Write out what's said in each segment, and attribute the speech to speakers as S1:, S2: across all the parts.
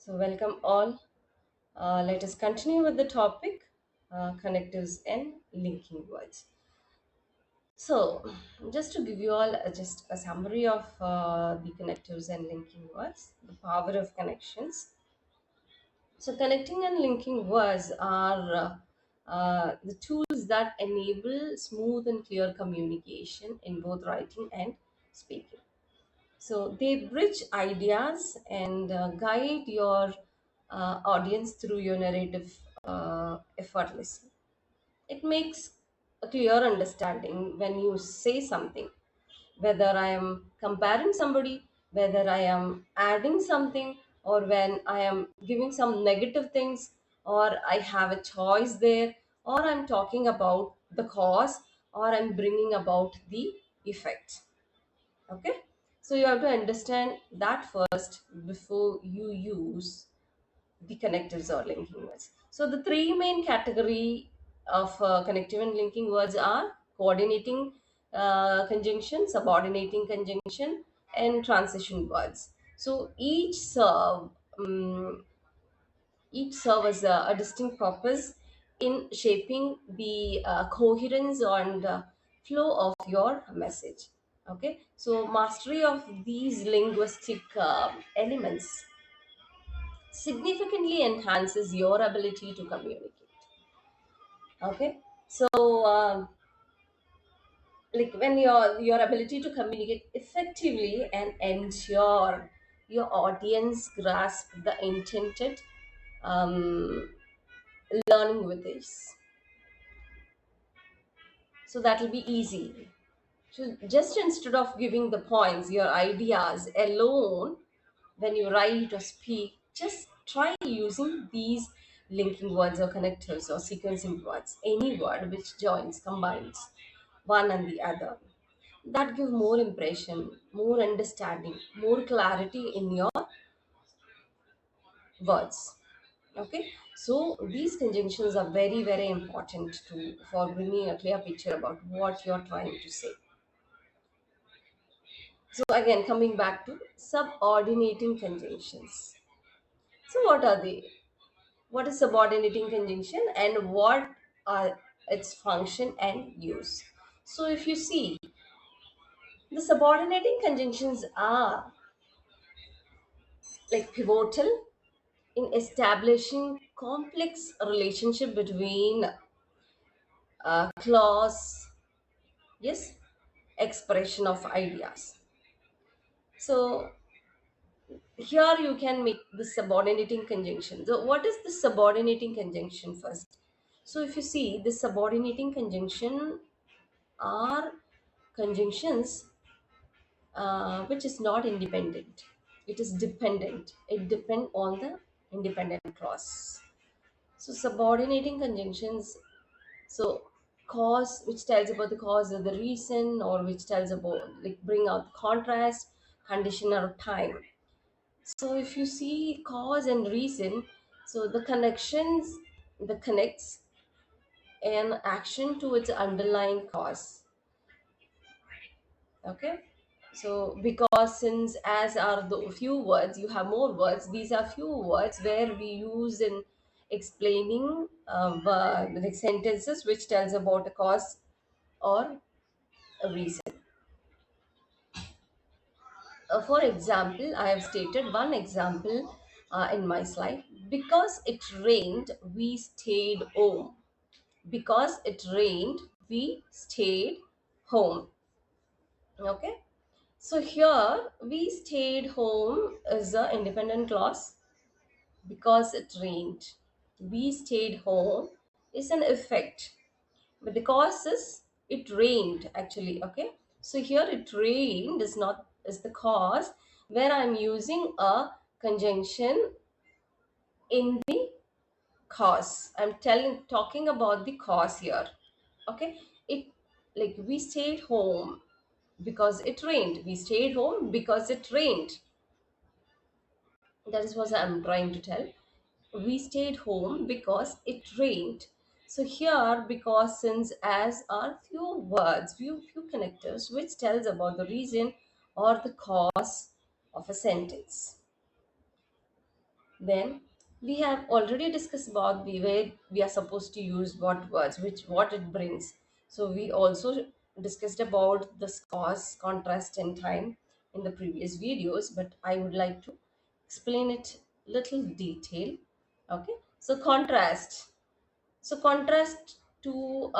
S1: So, welcome all. Let us continue with the topic connectives and linking words. So, just to give you all just a summary of the connectives and linking words, the power of connections. So, connecting and linking words are the tools that enable smooth and clear communication in both writing and speaking. So they bridge ideas and guide your audience through your narrative effortlessly. It makes a clear understanding when you say something, whether I am comparing somebody, whether I am adding something, or when I am giving some negative things, or I have a choice there, or I'm talking about the cause, or I'm bringing about the effect. Okay, so you have to understand that first before you use the connectives or linking words. So the three main category of connective and linking words are coordinating conjunction, subordinating conjunction, and transition words. So each serve as a distinct purpose in shaping the coherence and flow of your message. Okay, so mastery of these linguistic elements significantly enhances your ability to communicate. Okay, so like when your ability to communicate effectively and ensure your audience grasp the intended um, learning with this, so that will be easy. So just instead of giving the points, your ideas alone, when you write or speak, just try using these linking words or connectors or sequencing words, any word which joins, combines one and the other. That give more impression, more understanding, more clarity in your words. Okay, so these conjunctions are very very important to for bringing a clear picture about what you're trying to say. So again, coming back to subordinating conjunctions. So what are they? What is subordinating conjunction and what are its function and use? So if you see, the subordinating conjunctions are like pivotal in establishing complex relationship between clause, yes, expression of ideas. So here you can make the subordinating conjunction. So what is the subordinating conjunction first? So if you see, the subordinating conjunction are conjunctions which is not independent. It is dependent. It depend on the independent clause. So subordinating conjunctions, so cause which tells about the cause of the reason, or which tells about like bring out contrast, condition or time. So if you see cause and reason, so the connections, the connects an action to its underlying cause. Okay. So because since as are the few words, you have more words. These are few words where we use in explaining like sentences which tells about a cause or a reason. For example, I have stated one example in my slide. Because it rained, we stayed home. Because it rained, we stayed home. Okay. So here we stayed home is a independent clause. Because it rained, we stayed home is an effect. But the cause is it rained actually. Okay. So here it rained is not is the cause where I'm using a conjunction in the cause. I'm talking about the cause here. Okay. It like we stayed home because it rained. We stayed home because it rained. That is what I'm trying to tell. We stayed home because it rained. So here, because since as are few words, few connectors, which tells about the reason or the cause of a sentence. Then we have already discussed about the way we are supposed to use what words, which what it brings. So we also discussed about the cause, contrast, and time in the previous videos, but I would like to explain it little detail. Okay, so contrast. So contrast to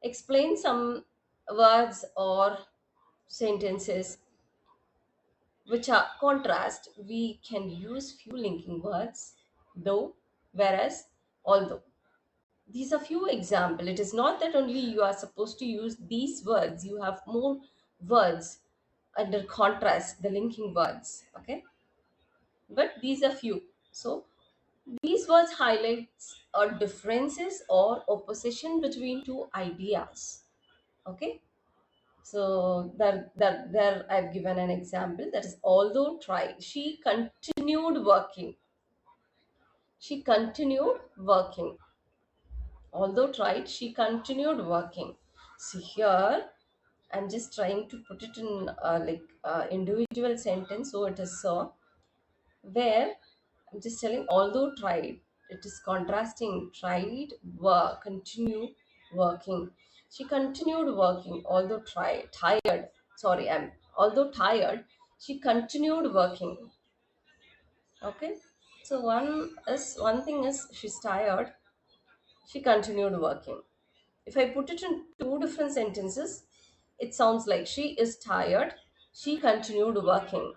S1: explain some words or sentences which are contrast, we can use few linking words, though, whereas, although. These are few example. It is not that only you are supposed to use these words. You have more words under contrast, the linking words. Okay, but these are few. So these words highlights differences or opposition between two ideas. Okay, so there I've given an example, that is, although tried, she continued working. She continued working. Although tried, she continued working. See here, I'm just trying to put it in individual sentence, so it is so where I'm just telling, although tried, it is contrasting. Tried, work, continue working. She continued working, although tired. Sorry, I'm although tired, she continued working. Okay. So one thing is she's tired, she continued working. If I put it in two different sentences, it sounds like she is tired, she continued working.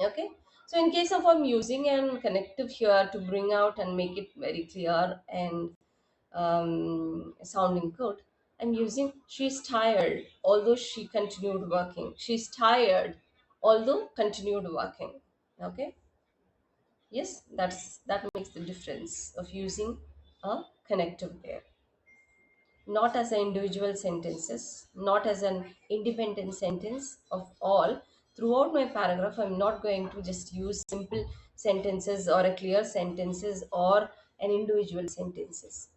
S1: Okay, so in case of I'm using an connective here to bring out and make it very clear and sounding good, I'm using she's tired although she continued working. She's tired although continued working. Okay, yes, that makes the difference of using a connective there, not as an individual sentences, not as an independent sentence of all. Throughout my paragraph, I'm not going to just use simple sentences or a clear sentences or an individual sentences.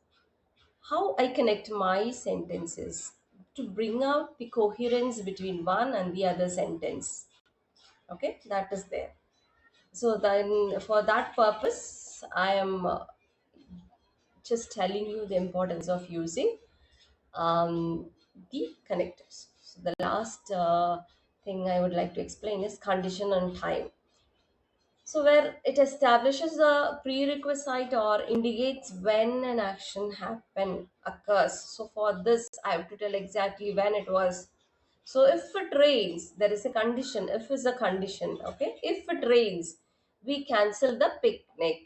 S1: How I connect my sentences to bring out the coherence between one and the other sentence. Okay, that is there. So then, for that purpose, I am just telling you the importance of using the connectives. So the last thing I would like to explain is condition and time. So where it establishes a prerequisite or indicates when an action happen occurs. So for this, I have to tell exactly when it was. So if it rains, there is a condition. If is a condition, okay. If it rains, we cancel the picnic.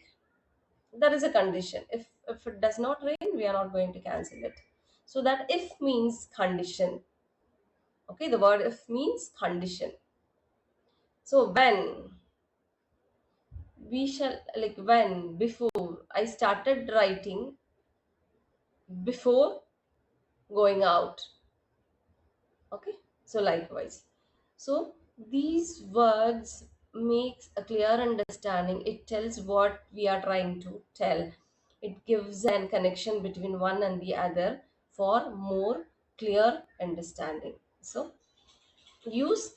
S1: There is a condition. If it does not rain, we are not going to cancel it. So that if means condition. Okay, the word if means condition. So when we shall, like, when, before I started writing, before going out. Okay, so likewise. So these words makes a clear understanding. It tells what we are trying to tell. It gives an connection between one and the other for more clear understanding. So use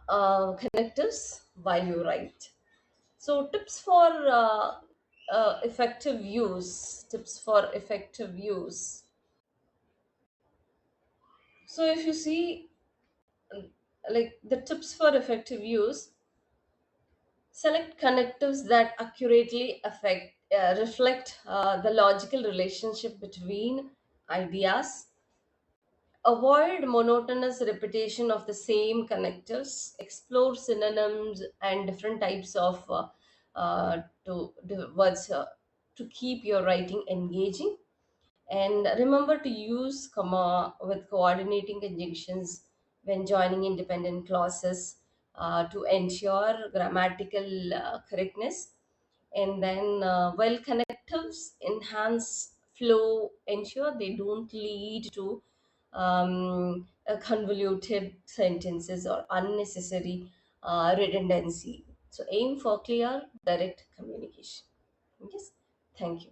S1: connectives while you write. So tips for effective use. Tips for effective use. So if you see, like, the tips for effective use, select connectives that accurately reflect the logical relationship between ideas. Avoid monotonous repetition of the same connectives. Explore synonyms and different types of words to keep your writing engaging. And remember to use comma with coordinating conjunctions when joining independent clauses to ensure grammatical correctness. And then, while connectives enhance flow, ensure they don't lead to convoluted sentences or unnecessary redundancy. So, aim for clear, direct communication. Yes, thank you.